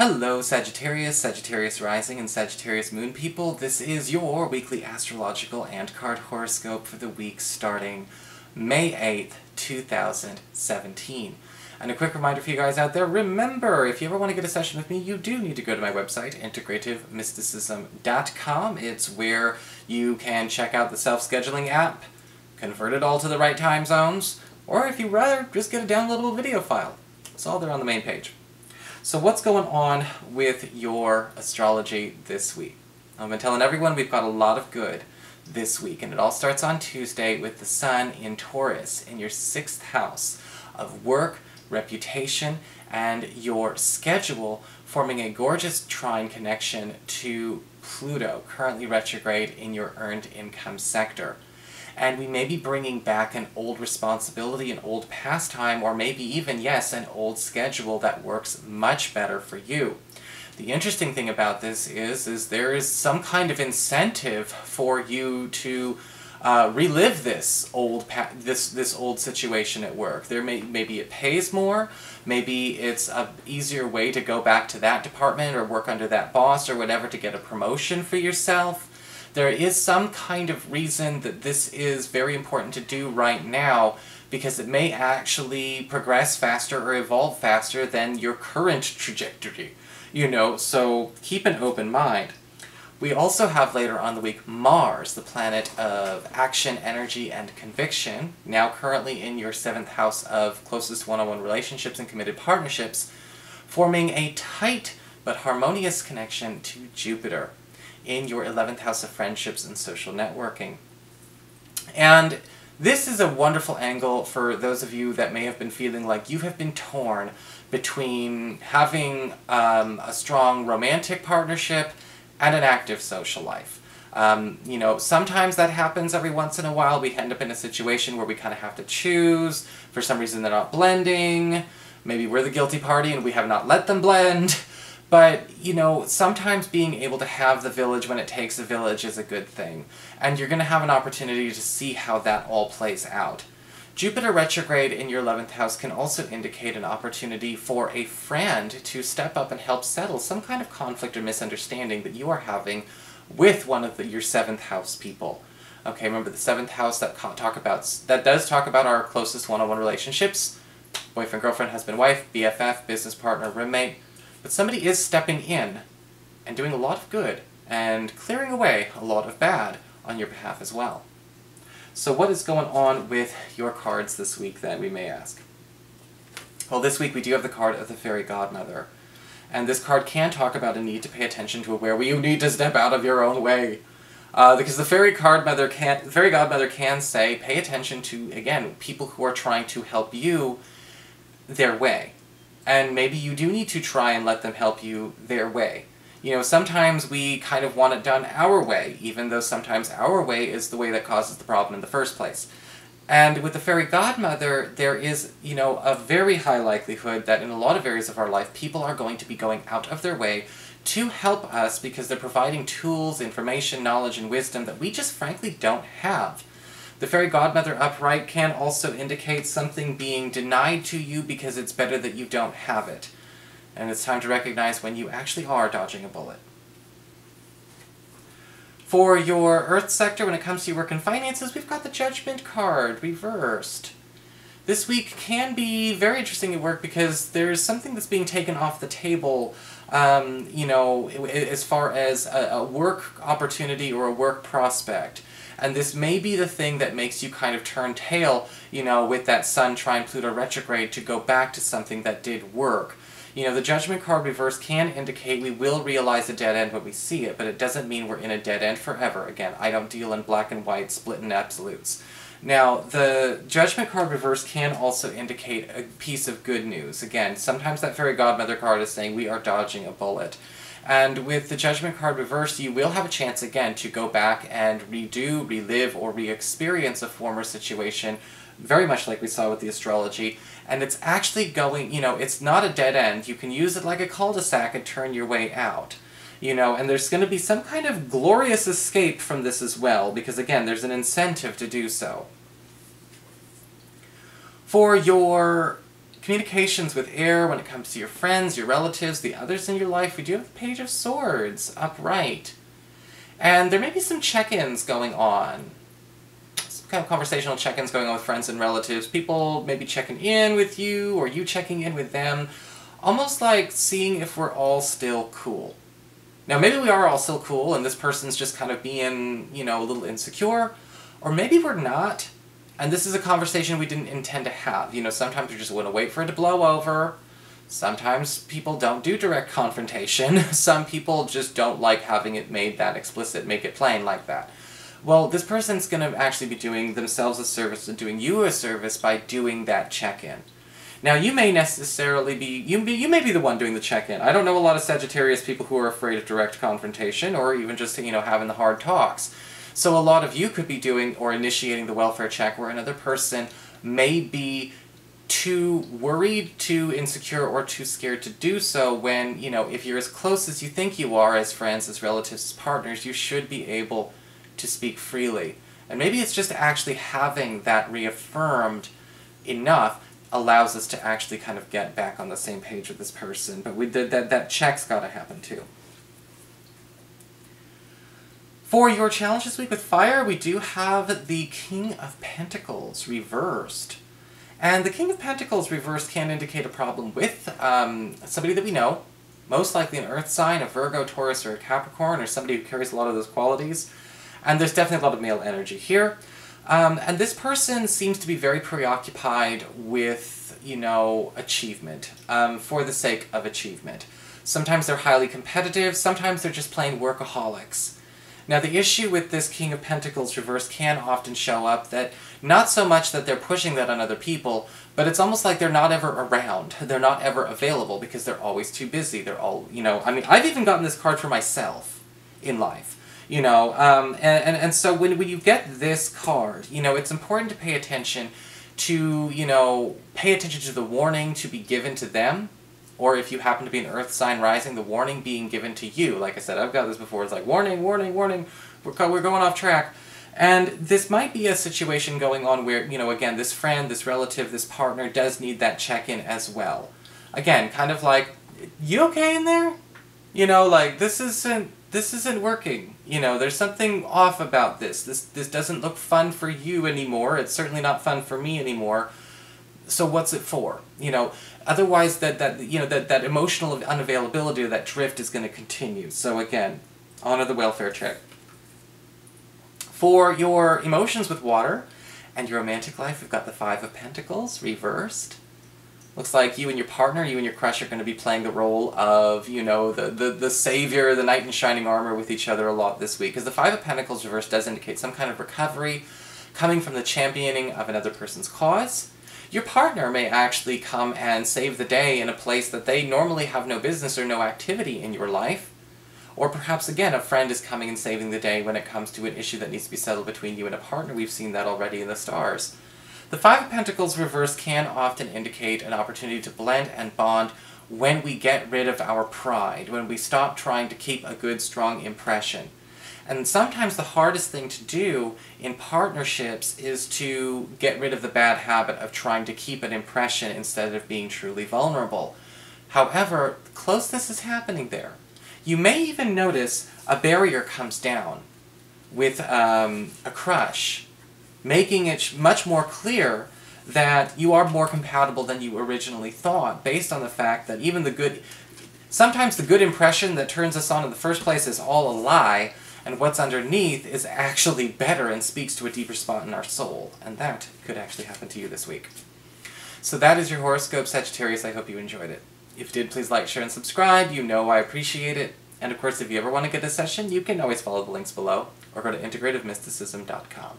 Hello Sagittarius, Sagittarius Rising, and Sagittarius Moon people. This is your weekly astrological and card horoscope for the week starting May 8th, 2017. And a quick reminder for you guys out there, remember, if you ever want to get a session with me, you do need to go to my website, integrativemysticism.com. It's where you can check out the self-scheduling app, convert it all to the right time zones, or if you'd rather, just get a downloadable video file. It's all there on the main page. So what's going on with your astrology this week? I've been telling everyone we've got a lot of good this week, and it all starts on Tuesday with the Sun in Taurus in your 6th house of work, reputation, and your schedule, forming a gorgeous trine connection to Pluto, currently retrograde in your earned income sector. And we may be bringing back an old responsibility, an old pastime, or maybe even, yes, an old schedule that works much better for you. The interesting thing about this is there is some kind of incentive for you to relive this old this old situation at work. Maybe it pays more, maybe it's an easier way to go back to that department or work under that boss or whatever to get a promotion for yourself. There is some kind of reason that this is very important to do right now because it may actually progress faster or evolve faster than your current trajectory, so keep an open mind. We also have later on the week Mars, the planet of action, energy, and conviction, now currently in your 7th house of closest one-on-one relationships and committed partnerships, forming a tight but harmonious connection to Jupiter in your 11th house of friendships and social networking. And this is a wonderful angle for those of you that may have been feeling like you have been torn between having a strong romantic partnership and an active social life. Sometimes that happens every once in a while. We end up in a situation where we kind of have to choose. For some reason they're not blending. Maybe we're the guilty party and we have not let them blend. But, sometimes being able to have the village when it takes a village is a good thing. And you're going to have an opportunity to see how that all plays out. Jupiter retrograde in your 11th house can also indicate an opportunity for a friend to step up and help settle some kind of conflict or misunderstanding that you are having with one of your 7th house people. Okay, remember the 7th house that does talk about our closest one-on-one relationships. Boyfriend, girlfriend, husband, wife, BFF, business partner, roommate. But somebody is stepping in and doing a lot of good and clearing away a lot of bad on your behalf as well. So what is going on with your cards this week then, we may ask? Well, this week we do have the card of the Fairy Godmother. And this card can talk about a need to pay attention to where you need to step out of your own way. Because the Fairy Godmother can say, pay attention to, again, people who are trying to help you their way. And maybe you do need to try and let them help you their way. Sometimes we kind of want it done our way, even though sometimes our way is the way that causes the problem in the first place. And with the Fairy Godmother, there is, a very high likelihood that in a lot of areas of our life, people are going to be going out of their way to help us because they're providing tools, information, knowledge, and wisdom that we just frankly don't have. The Fairy Godmother upright can also indicate something being denied to you because it's better that you don't have it. And it's time to recognize when you actually are dodging a bullet. For your Earth sector, when it comes to your work and finances, we've got the Judgment card reversed. This week can be very interesting at work because there's something that's being taken off the table, as far as a work opportunity or a work prospect. And this may be the thing that makes you kind of turn tail, with that Sun trine Pluto retrograde to go back to something that did work. The Judgment card reverse can indicate we will realize a dead end when we see it, but it doesn't mean we're in a dead end forever. Again, I don't deal in black and white, split and absolutes. Now, the Judgment card reverse can also indicate a piece of good news. Again, sometimes that Fairy Godmother card is saying we are dodging a bullet. And with the Judgment card reversed, you will have a chance again to go back and redo, relive, or re-experience a former situation, very much like we saw with the Astrology. And it's actually going, it's not a dead end. You can use it like a cul-de-sac and turn your way out. And there's going to be some kind of glorious escape from this as well, because again, there's an incentive to do so. For your Communications with air when it comes to your friends, your relatives, the others in your life. We do have the Page of Swords upright. And there may be some check-ins going on. Some kind of conversational check-ins going on with friends and relatives. People maybe checking in with you, or you checking in with them. Almost like seeing if we're all still cool. Now, maybe we are all still cool, and this person's just kind of being, you know, a little insecure. Or maybe we're not, and this is a conversation we didn't intend to have. You know, sometimes we just want to wait for it to blow over. Sometimes people don't do direct confrontation. Some people just don't like having it made that explicit, make it plain like that. Well, this person's going to actually be doing themselves a service and doing you a service by doing that check-in. Now, you may necessarily be, you may be the one doing the check-in. I don't know a lot of Sagittarius people who are afraid of direct confrontation, or even just, you know, having the hard talks. So a lot of you could be doing or initiating the welfare check, where another person may be too worried, too insecure, or too scared to do so when, you know, if you're as close as you think you are as friends, as relatives, as partners, you should be able to speak freely. And maybe it's just actually having that reaffirmed enough allows us to actually kind of get back on the same page with this person. But that check's got to happen too. For your challenge this week with fire, we do have the King of Pentacles reversed. And the King of Pentacles reversed can indicate a problem with somebody that we know, most likely an earth sign, a Virgo, Taurus, or a Capricorn, or somebody who carries a lot of those qualities. And there's definitely a lot of male energy here. And this person seems to be very preoccupied with, you know, achievement, for the sake of achievement. Sometimes they're highly competitive, sometimes they're just plain workaholics. Now, the issue with this King of Pentacles reversed can often show up that not so much that they're pushing that on other people, but it's almost like they're not ever around. They're not ever available because they're always too busy. They're all, you know, I mean, I've even gotten this card for myself in life. You know, and so when you get this card, you know, it's important to pay attention to, you know, pay attention to the warning to be given to them, or if you happen to be an earth sign rising, the warning being given to you. Like I said, I've got this before. It's like, warning, warning, warning, we're going off track. And this might be a situation going on where, you know, again, this friend, this relative, this partner does need that check-in as well. Again, kind of like, you okay in there? You know, like, this isn't working. You know, there's something off about this. This doesn't look fun for you anymore. It's certainly not fun for me anymore. So what's it for? You know, otherwise that emotional unavailability or that drift is going to continue. So again, honor the welfare check. For your emotions with water and your romantic life, we've got the Five of Pentacles reversed. Looks like you and your partner, you and your crush are going to be playing the role of, you know, the savior, the knight in shining armor with each other a lot this week. Because the Five of Pentacles reversed does indicate some kind of recovery coming from the championing of another person's cause. Your partner may actually come and save the day in a place that they normally have no business or no activity in your life. Or perhaps, again, a friend is coming and saving the day when it comes to an issue that needs to be settled between you and a partner. We've seen that already in the stars. The Five of Pentacles reversed can often indicate an opportunity to blend and bond when we get rid of our pride, when we stop trying to keep a good, strong impression. And sometimes the hardest thing to do in partnerships is to get rid of the bad habit of trying to keep an impression instead of being truly vulnerable. However, closeness is happening there. You may even notice a barrier comes down with a crush, making it much more clear that you are more compatible than you originally thought, based on the fact that even sometimes the good impression that turns us on in the first place is all a lie, and what's underneath is actually better and speaks to a deeper spot in our soul. And that could actually happen to you this week. So that is your horoscope, Sagittarius. I hope you enjoyed it. If you did, please like, share, and subscribe. You know I appreciate it. And of course, if you ever want to get a session, you can always follow the links below, or go to integrativemysticism.com.